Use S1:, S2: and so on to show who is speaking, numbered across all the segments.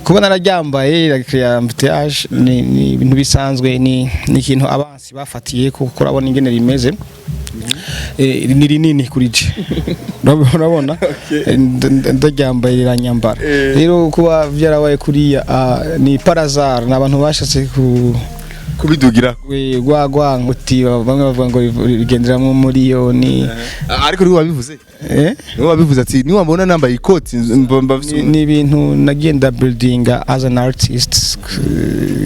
S1: kuba nararyambaye la Partage ni ibintu bisanzwe ni ikintu abansi bafatiye kuko urabona ingene rimeze ni rinini kuri je urabona ndaryambaye riranyambara rero kuba byarabaye kuriya ni parazar n'abantu bashatse
S2: kubidugira
S1: gwagwa nguti bamwe bavuga ngo rigenderamwe muri yo ni
S2: ariko niwe wabivuze niwe wabivuze ati niwe wabona nambaye ikoti
S1: ni ibintu nagenda building as an artist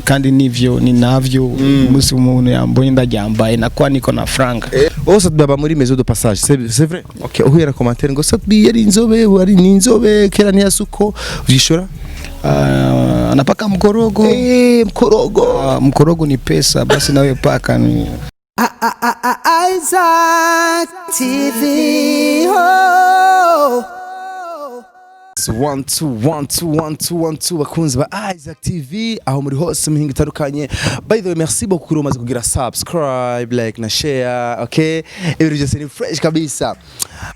S1: kandi nivyo ni navyo musi umuntu yambonye ndaryambaye nakwa niko na franka
S2: ose baba muri maison de passage c'est vrai OK uhera commentaire ngo satbi yari inzobe wari ni inzobe kera ni yasuko vishora
S1: anapaka mkorogo mkorogo ni pesa basi nawe paka ni
S3: Isaac TV ho
S2: 1 bakunzi ba Isaac TV aho muri hose muhinga itandukanye. By the way, merci beaucoup kuri umaze kugira subscribe, like na share, okay? Every just in fresh kabisa.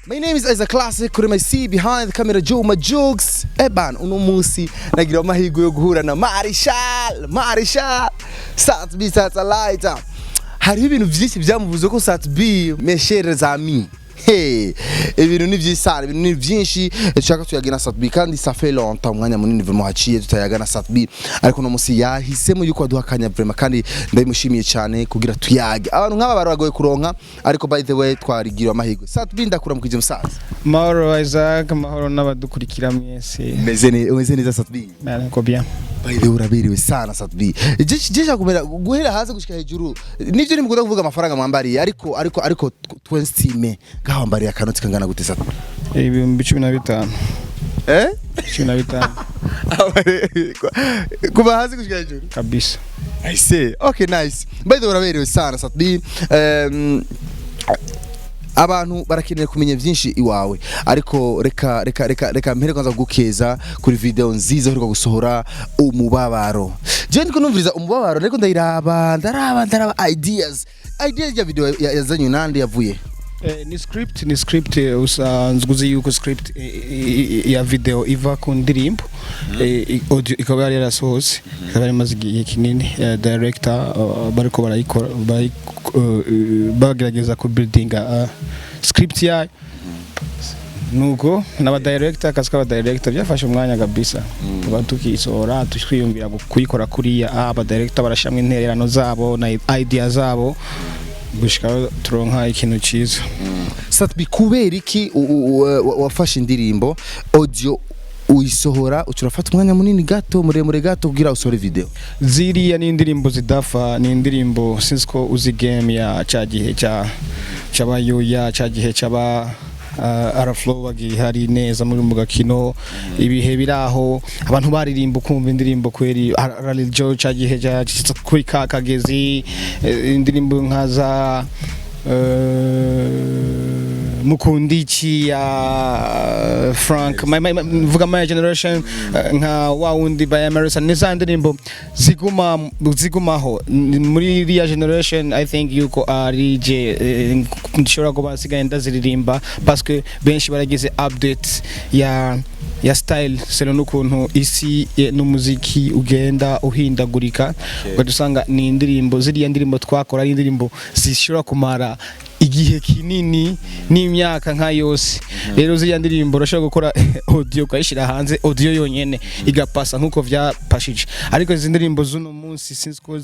S2: My name is Isaac Classic, kuri my see behind the camera Juma Jokes. Eban uno musi nagira amahigo yo guhura na Marshall. Satbi Satellite. Hari ibintu byinshi byamuvuze ko Satbi meshere zami. Hey, ibintu ni byisana, ibintu ni byinshi cyaka tuyagena Satbi kandi ça fait longtemps mwanya munini vraiment haciye tutayagana Satbi ariko no musi yahisemo yuko aduhakanya vraiment kandi ndayimushimiye cyane kugira tuyage abantu nk'aba baragoye kuronka ariko by the way twarigira amahigo Satbi ndakura mukije musaza
S1: mahoro Isaac mahoro n'abadukurikira mwese
S2: meze neza Satbi
S1: nako bien
S2: by the way urabiriwe sana Satbi je kumera guhera haze gushika hejuru nivyo nimugunda kuvuga amafaranga mwambariye ariko twensime gahambariye akanoti kangana gute Satbi
S1: ibihumbi 15 15
S2: kuba hazi gushika hejuru
S1: kabisa
S2: I say okay nice by the way urabiriwe sana Satbi abantu barakeneye kumenya byinshi iwawe ariko reka mpere kwanza gukeza kuri video nziza uheruka gusohora umubabaro je ndiko numviriza umubabaro ariko ndaraba ideas ya video yazanye nande yavuye
S1: ni script usanzwe yuko script ya video iva ku Indirimbo audio ikaba yari yarasohotse ikaba yari maze igihe kinini director bariko barayikora bagerageza ku building script ya nuko n'aba director kasika director byafashe umwanya kabisa tuba tukisohora twiyumvira kuyikora kuriya aba director barashamwe intererano zabo na idea zabo gushika turonka ikintu ciza
S2: Satbi kubera iki wafashe Indirimbo audio uyisohora ucurafata umwanya munini gato muremure gato kugira usore video
S1: ziriya ni indirimbo zidafa ni indirimbo since ko uzi game ya cagihe cabayoya cagihe caba araflow bagihari neza muri mugakino ibihe biraho abantu baririmba kumva indirimbo kweri ralijo cagihe kuri kakagezi indirimbo nkaza mukundichi ya Frank vuga my generation nka wawundi by America nizandirimbo zigumaho muri ria generation I think yuko arije ndishobora ko basigaye ndaziririmba parce que benshi baragize update ya style selo nukuntu isi n'umuziki ugenda uhindagurika ugadusanga ni indirimbo ziriya ndirimbo twakora ari indirimbo zishobora kumara igihe kinini n'imyaka nka yose rero ziriya ndirimbo urashobora gukora audio kayishira hanze audio yonyene igapasa nkuko vyapashije ariko izi ndirimbo zuno munsi since ko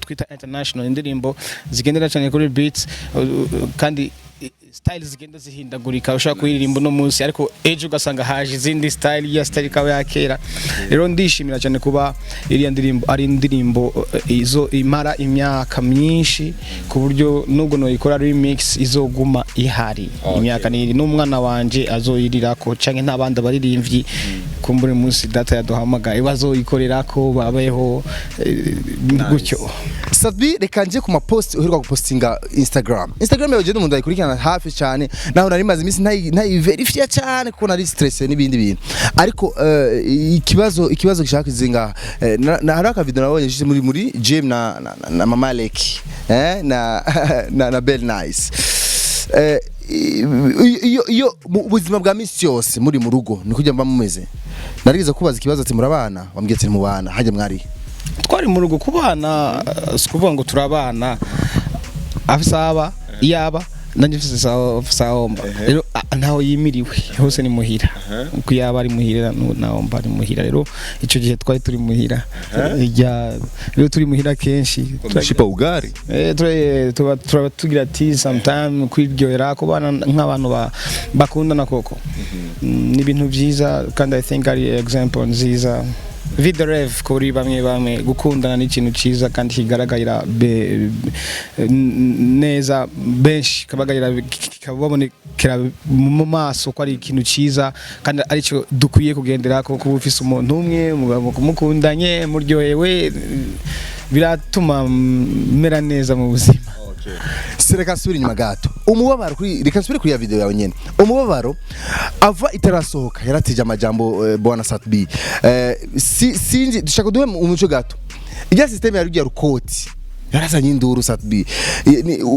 S1: twita international indirimbo zigendera cyane kuri beats kandi style zigenda zihindagurika ushaka kuririmba no munsi ariko ejo ugasanga haje izindi style ya style kawe yakera rero ndishimira cyane kuba iriya ndirimbo ari indirimbo izo imara imyaka myinshi ku buryo nubwo no ikora remix izoguma ihari imyaka ni n'umwana wanje azoyirirako canke ntabandi baririmvyi kumbure munsi data yaduhamagaye bazoyikorerako babayeho gutyo
S2: Satbi reka nje ku mapost uheruka gupostinga Instagram yaje n'umuntu ayikurikirana hafi cyane naho nari maze imisi ntayi verify cyane kuko nari stress n'ibindi bintu ariko ikibazo gishaka izinga na haraka video nabonye jise muri gym na Mama Leki na Bell Nice iyo mu buzima bwa misi yose muri mu rugo ni kujya mba mumeze narigeze kubaza ikibazo ati murabana wambwiye ati mu bana hajya mwari
S1: twari mu rugo kubana sikuvuga ngo turabana afisaba yaba nanje mfise saomba rero ntaho yimiriwe hose ni muhira uko yaba ari muhira naomba ari muhira rero ico gihe twari turi muhira rero turi muhira kenshi
S2: turashipa ugari
S1: tugira ati sometime kwiryohera ko bana nk'abantu bakundana koko ni ibintu byiza kandi I think ari example nziza Vida rev kuri bamwe gukundana n'ikintu ciza kandi kigaragarira neza benshi kabagarira kababonekera mu maso ko ari ikintu ciza kandi ari cyo dukwiye kugendera ko kuba ufise umuntu umwe mukundanye muryohewe biratuma mera neza mu buzima.
S2: Sereka suri nyuma gato umubabaro kuri reka nsubire kuri ya video yawe nyene umubabaro ava itarasohoka yaratije amajambo bwana Satbi sinzi dushaka duhe umuco gato ijya system ya rugiye rukoti yarazanye induru Satbi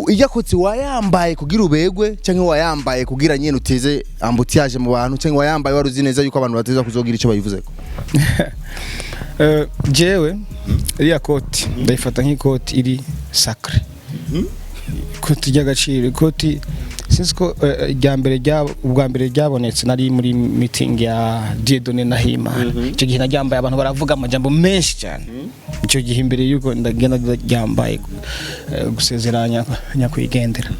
S2: ijya koti wayambaye kugira ubegwe cyangwa wayambaye kugira nyene uteze ambutiage mu bantu cyangwa wayambaye waruzi neza yuko abantu bateza kuzogira ico bayivuzeko
S1: jewe iriya koti ndayifata nk'ikoti iri sacre koti ry'agaciro koti sinzi ko ubwa mbere ryabonetse nari muri meeting ya Diedone na Hima icyo gihe naryambaye abantu baravuga amajambo menshi cyane icyo gihe imbere yuko ndagenda ryambaye gusezeranya nyakwigendera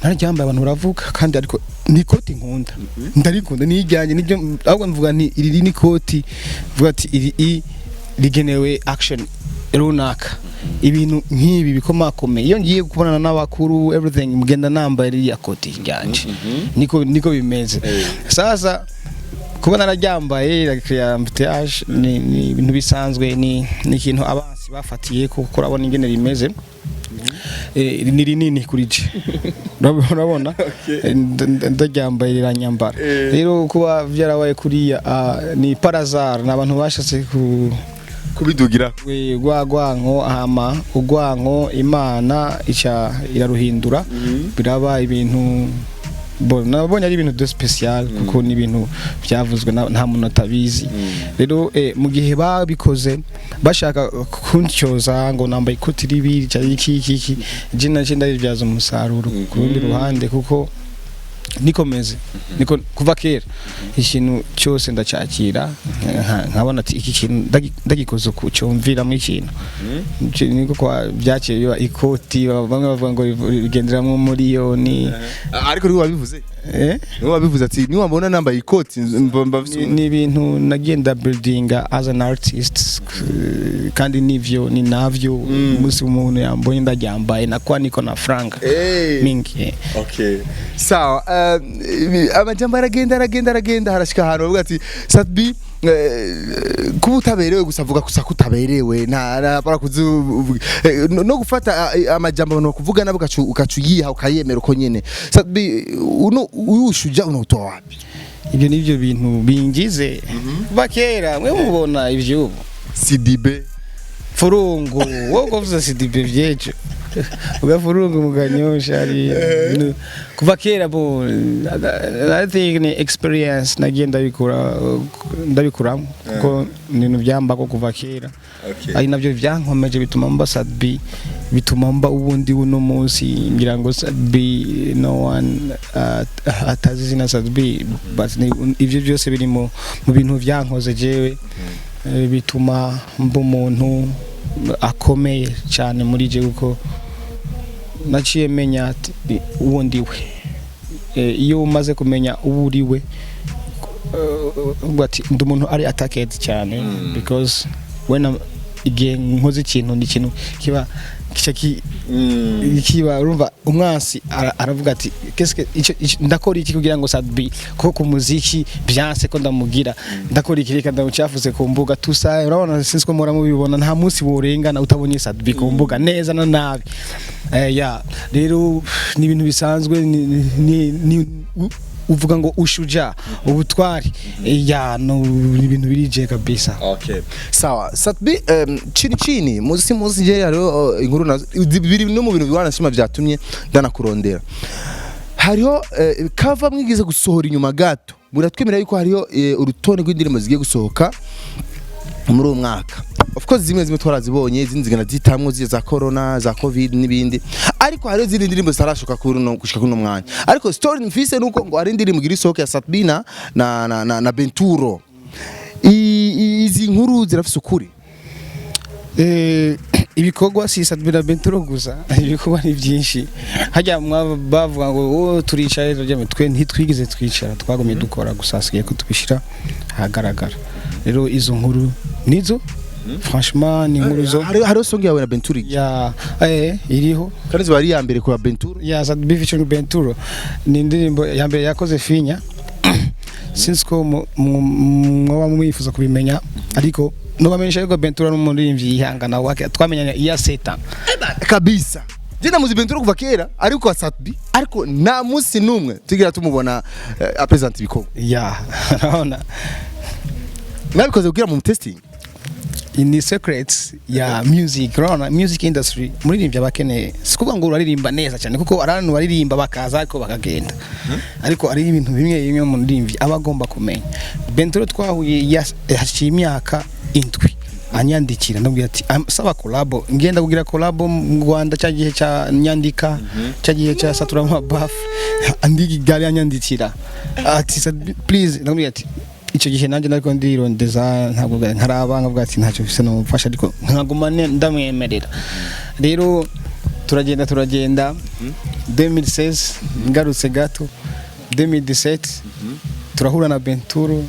S1: naryambaye abantu baravuga kandi ariko ni koti nkunda ndarikunda nijyanye nibyo ahubwo mvuga nti iri ni koti mvuga ati iri rigenewe action runaka ibintu nk'ibi bikomakomeye iyo ngiye kubonana n'abakuru everything mugenda nambaye iriya koti yanje niko bimeze sasa kuba nararyambaye ya Partage ni ibintu bisanzwe ni ikintu abansi bafatiye ko kurabona ingene rimeze ni rinini kuri je urabona ndaryambaye riranyambara rero kuba byarabaye kuriya ni parazar n'abantu bashatse
S2: kubidugira
S1: gwagwanko hama ugwanko imana ica iraruhindura biraba ibintu nabonye ari ibintu de special kuko ni ibintu byavuzwe nta muntu atabizi rero mu gihe babikoze bashaka kuncyoza ngo nambaye ikoti ribiri cyari iki jina ndabibyaza umusaruro ku rundi ruhande kuko nikomeze niko kuva kera ikintu cyose ndacakira nkabona ati iki kintu ndagikoze ku cyumvira mu ikintu niko kwa byakiriye ikoti bamwe bavuga ngo bigenderamo miliyoni
S2: ariko niwe wabivuze niwe wabivuze ati niwe wabona nambaye ikoti
S1: ni ibintu nagenda building as an artist kandi nivyo ni navyo umunsi umuntu yambonye ndaryambaye nakwa niko na frank mingi
S2: okay sawa amajambo aragenda harashika ahantu bavuga ati Satbi kuba utaberewe gusa avuga gusa kutaberewe nta no gufata amajambo no kuvuga nabo ukacuyiha ukayemera uko nyene Satbi uyushuja unotoa wapi
S1: ibyo nivyo bintu bingize bakera mwe mubona ivyo
S2: sidibe
S1: furungu wowe uvuze sidibe vyeje ugafurungu muganyosha ari kuva kera bo I think ni experience nagenda ndabikuramo kuko ninu byamba ko kuva kera ari navyo byankomeje bituma mba Satbi bituma mba ubundi uno munsi ngira ngo Satbi no one atazi na Satbi but ivyo byose biri mu bintu byankoze jewe bituma mba umuntu akomeye cyane muri je uko naciye menya uwo ndiwe iyo umaze kumenya uwo uriwe ati ndi umuntu ari attacked cyane because when igihe nkoze ikintu ni ikintu kiba urumva umwansi aravuga ati ndakora iki kugira ngo Satbi ko ku muziki byanse ko ndamugira ndakora iki reka ndamucafuze ku mbuga tusa urabona sinzi ko mura mubibona nta munsi worengana utabonye Satbi ku mbuga neza na nabi rero ni ibintu bisanzwe ni uvuga ngo ushuja ubutwari no ibintu birije kabisa.
S2: Okay sawa Satbi chini muzi je rero inkuru biri no mu bintu biwana shima byatumye ndanakurondera hariho cover mwigize gusohora inyuma gato muratwemera yuko hariho urutonde rw'indirimbo zigiye gusohoka muri uwo mwaka. Of course zimwe twarazibonye izindi zigana zitamwo ziye za corona za covid n'ibindi, ariko hariho izindi ndirimbo zitarashoka gushika kuno mwanya. Ariko story mfise nuko ngo ari indirimbo iri sohoka ya Satbina na Benturo. Izi nkuru zirafise ukuri.
S1: Ibikorwa si Satbina Benturo gusa, ibikorwa ni byinshi. Hajya bavuga ngo turicaye twe ntitwigize twicara, twagomye dukora gusa asigaye ko tubishira hagaragara. Rero izo nkuru nizo franchement ni nkuru zo
S2: hariho song yawe na Benturo
S1: ya iriho
S2: kandi zibari ya mbere kwa Benturo
S1: ya Satbi featuring Benturo ni indirimbo ya mbere yakoze Finya since ko mwa mwifuza kubimenya ariko no bamenyesha yuko Benturo n'umuririmbyi yihangana wake twamenyanya iya seta
S2: kabisa. Jina muzi Benturo kuva kera ariko wa Satbi ariko na musi numwe tugira tumubona present ibiko
S1: ya naona
S2: nabikoze kugira mu testing
S1: in the secrets ya music rona music industry muririmbyi abakeneye sikuvuga ngo uraririmba neza cyane kuko arantu baririmba bakaza ariko bakagenda ariko ari ibintu bimwe mu ndimvi abagomba kumenya. Benturo twahuye yaciye imyaka indwi anyandikira ndabwira ati saba collab ngenda kugira collab mu Rwanda cyagihe cya nyandika cyagihe cya satura mu buff andigi gari anyandikira ati please ndabwira ati icyo gihe nanjye nariko ndirondeza ntabwo nkaraba nkavuga ati ntacyo bise no mfasha ariko nkaguma ndamwemerera. Rero turagenda 2016 ngarutse gato 2017 turahura na Benturo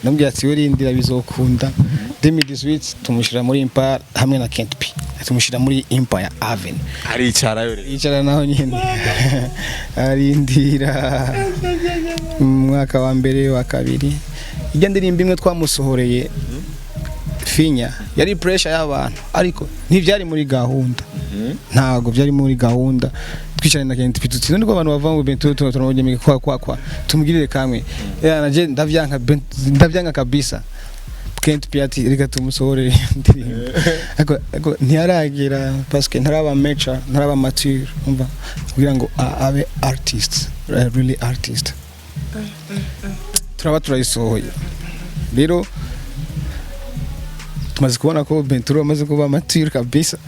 S1: ndambwira ati we rindira bizokunda. 2018 tumushira muri Empire hamwe na Kent P tumushira muri Empire Avenue aricara naho nyine arindira mwaka wa mbere wa kabiri ijya ndirimbo imwe twamusohoreye Finya yari pressure y'abantu ariko ntivyari muri gahunda ntago byari muri gahunda twicane na Kent P tuti niko abantu bava mu Benturo turamujye kwa tumugirire kamwe naje ndavyanka kabisa. Kent P ati reka tumusohorere ndirimbo ariko ntiyaragira parce que ntaraba mature ntaraba mature umva kugira ngo abe artist really artist turayisohoye. Rero tumaze kubona ko Benturo amaze kuba mature kabisa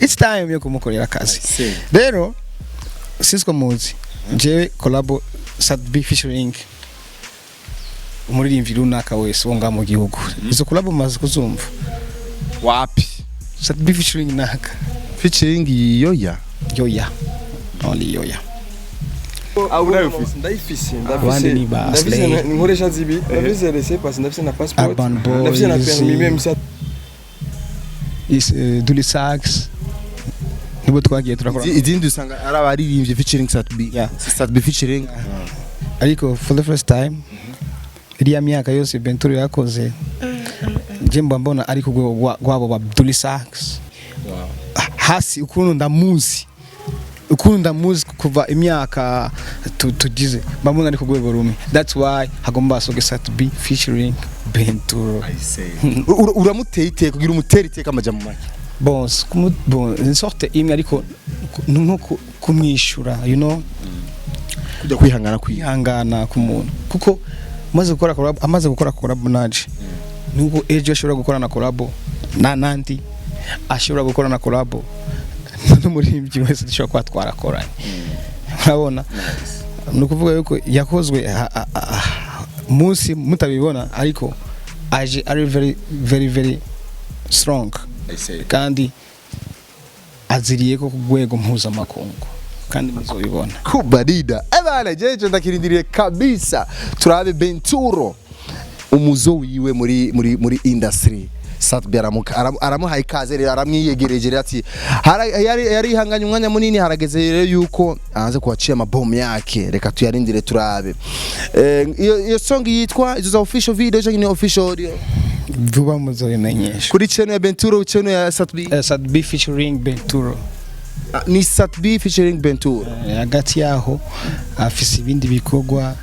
S1: it's time yo kumukorera akazi. Rero sisiko muzi jewe collab Satbi featuring umuririmbyi runaka wese wonga mu gihugu izo collab maze kuzumva
S2: wapi
S1: Satbi featuring naka
S2: featuring yoya
S1: only yoya
S4: ndayifise nkoresha zibi ndafise rese parce ndafise na passport ndafise na permis même ça
S1: is duli sax nibo twagiye turakora
S2: izindi usanga ari abaririmbyi featuring Satbi featuring
S1: ariko for the first time iriya myaka yose Benturo yakoze jemba mbona ariko gwabo ba duli sax hasi ukuntu ndamuzi kuva imyaka tugize mbamuna ariko gwego rumwe. That's why hagomba soge Satbi featuring Benturo.
S2: uramuteye iteka kugira umuteri iteka amaja mu make
S1: bon une sorte imwe ariko nko kumwishura you know
S2: kujya kwihangana ku muntu kuko amaze gukora collab naje nuko ejo ashobora gukora na collab nandi ashobora gukora na collab n'umuririmbyi wese dushobora kwa twarakoranye urabona nukuvuga yuko yakozwe munsi mutabibona ariko aje ari very strong kandi aziriye ko kugwego mpuzamakungu kandi muzobibona kubarida abana jeje ndakirindiriye kabisa turabe Benturo umuzo wiwe muri industry Satbi aramuhaye ikaze rero aramwiyegereje ati yari ihanganye umwanya munini harageze rero yuko aanze kuachia mabomu yake reka tuyarindire turabe. Iyo song yitwa izo za official video cyangwa ni official audio
S1: vuba muzobimenyesha
S2: kuri channel ya Benturo channel ya
S1: Satbi featuring Benturo
S2: ni Satbi featuring Benturo
S1: hagati yaho afise ibindi bikorwa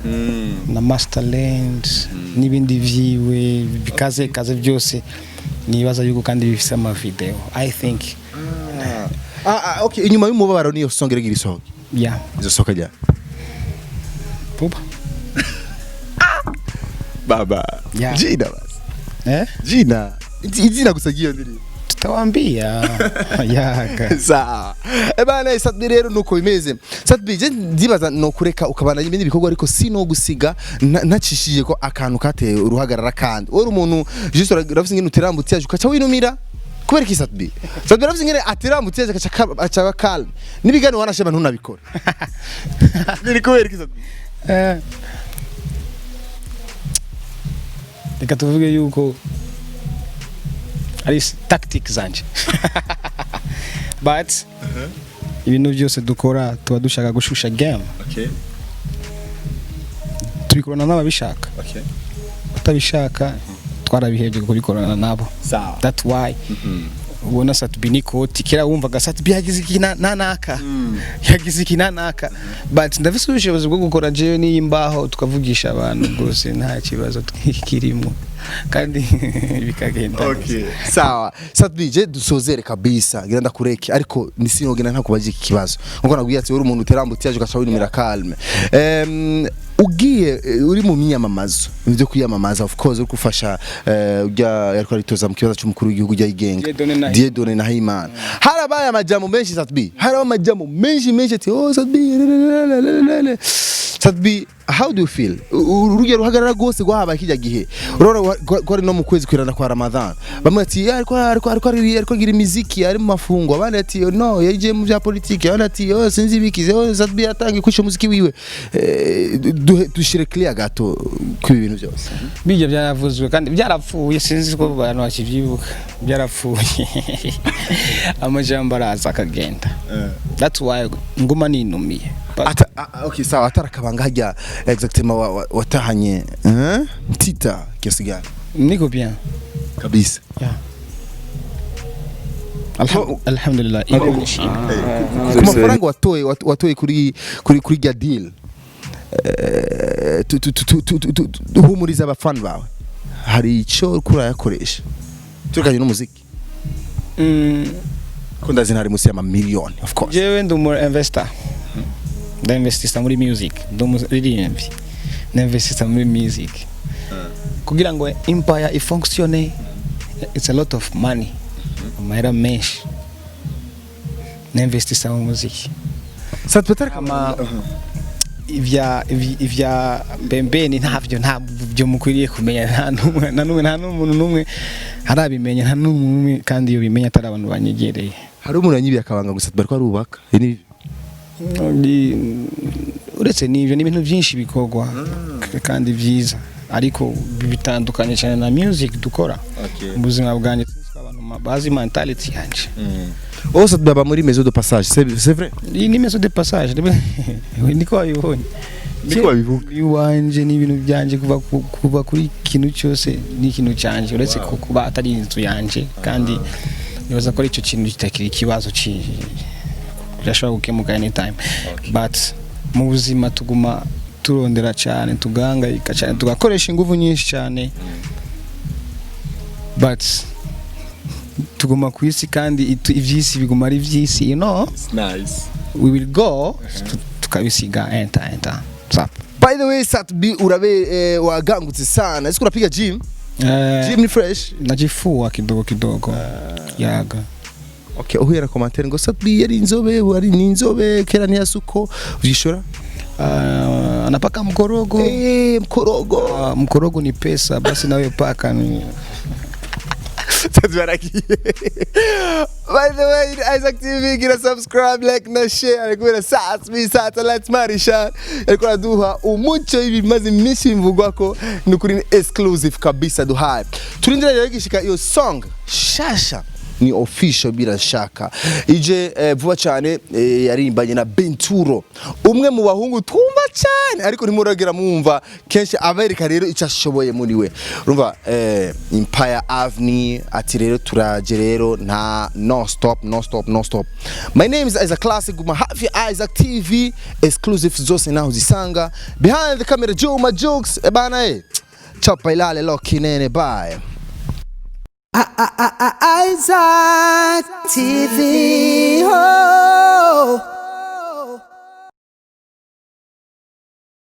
S1: na Masterland n'ibindi vyiwe bikaze byose nibaza yuko kandi bifise ama video I think
S2: okay inyuma y'umubabaro niyo song iri sohoka
S1: izo
S2: sohoka
S1: Pupa.
S2: Baba.
S1: Yeah.
S2: Jina basi. Jina gusagiyo ndirimbo.
S1: Tutawaambia. Yaga.
S2: Sawa. Bana Satbi rero nuko bimeze. Satbi je ndibaza no kureka ukabana n'ibindi bikorwa ariko sino gusiga ntacishije ko akantu kateye uruhagarara kandi. Uri umuntu juste urafise ngene uterambutse yaje ukaca winumira. Kubera ki Satbi? Satbi rafise ngene aterambutse yaje akaca calm. Nibigani wanashema ntunabikora. Niri kubera ki Satbi?
S1: Reka tuvuge yuko ari tactic zanje. But ibintu byose dukora tuba dushaka gushusha game.
S2: Okay.
S1: Tubikorana n'ababishaka.
S2: Okay.
S1: Utabishaka twarabihebye kubikorana nabo.
S2: Sawa.
S1: That's why ubona Satbi niko tikira wumvaga Satbi yagize ikinanaka. Yagize ikinanaka. But ndafise ubushobozi bwo gukora je n'imbaho tukavugisha abantu rwose nta kibazo kirimo. Kandi bikagenda.
S2: Okay. Sawa. Satbi je dusozere kabisa. Gira ndakureke ariko nisinogena nta kubaje iki kibazo. Nkuko nabwiye ati uri umuntu uterambutse yaje ugaca winumira calme. Ugiye uri mu myamamazo byo kwiyamamaza of course uri gufasha ujya yariko aritoza mu kibazo cy'umukuru w'igihugu ujya yigenga Diedone na Himana. Harabaye amajambo menshi Satbi. Harabaye amajambo menshi ati oh Satbi. Satbi, how do you feel? Urugero ruhagarara gose gwahabaye kijya gihe. Urora ko ari no mu kwezi kwirana kwa Ramadan. Bamwe ati ariko gira imiziki ari mu mafungo. Abandi ati no yaje mu bya politike. Abandi ati oh sinzi bikize. Oh Satbi yatangiye kwisha muziki wiwe. Dushire clear gato ku ibintu byose.
S1: Bijya byaravuzwe kandi byarapfuye sinzi ko abantu bakivyibuka. Byarapfuye. Amajambo araza akagenda. That's why nguma ninumiye.
S2: Okay, sawa atarakabanga hajya exactement watahanye tita kiasi gani?
S1: Niko bien
S2: kabisa.
S1: Yeah. Alhamdulillah.
S2: Ku mafaranga watoye kuri ya deal uhumuriza abafana bawe hari ico kurayakoresha turikanye n'umuziki ko ndazi ntari musi ya miliyoni of course.
S1: Jewe ndumur investor. Ndinvestisa muri music, ndumuririmvyi. Ndinvestisa muri music. Kugira ngo empire ifunctione, it's a lot of money. Amahera menshi. Ndinvestisa mu muziki.
S2: Satbi
S1: kama ivya pembeni ntabyo mukwiriye kumenya nta n'umuntu numwe harabimenya nta n'umwe kandi iyo bimenya atari abantu banyegereye.
S2: Hari umuntu yanyibiye akabanga gusa bariko arubaka.
S1: Uretse n'ibyo n'ibintu byinshi bikorwa kandi byiza ariko bitandukanye cyane na music dukora. Mu buzima bwanjye abantu bazi mentality yanje.
S2: Ose baba muri maison de passage, c'est vrai?
S1: Ni maison de passage. Niko abibonye. Niko abivuga. Iwanje ni ibintu byanje kuva kuri kintu cyose ni kintu cyanje uretse ko kuba atari inzu yanje kandi nibaza ko icyo kintu kitakiri ikibazo birashobora gukemuka anytime. But mu buzima tuguma turondera cyane tugangayika cyane tugakoresha ingufu nyinshi cyane. But tuguma kwisi kandi ivyisi biguma ari vyisi, you know.
S2: It's nice.
S1: We will go tukabisiga enter. Zap.
S2: By the way Satbi urabe wagangutse sana. Ese urapiga gym? Gym ni fresh.
S1: Najifua kidogo. Yaga.
S2: Okay, uhera commentaire ngo Satbi yari inzobe wari ni inzobe kera ni yasuko vyishora.
S1: Anapaka mkorogo.
S2: Mkorogo.
S1: Mkorogo ni pesa basi nawe paka ni.
S2: By the way, Isaac TV, gira subscribe, like na share, kubera Satbi Satellite Marisha. Alikuwa duha umuco ibimaze myinshi mvugwako nukuri exclusive kabisa duhaye. Turindira rero gishika iyo song Nshasha ni official bila shaka. Ije vuba cyane yarimbanye na Benturo. Umwe mu bahungu twumva cyane ariko ntimuragera mwumva kenshi Amerika rero icashoboye muri we. Urumva Empire Avenue ati rero turaje rero nta no stop. My name is Isaac Classic guma hafi Isaac TV exclusive zose naho zisanga behind the camera Juma Jokes bana chapa ilale loki nene bye.
S3: Isaac TV. Oh.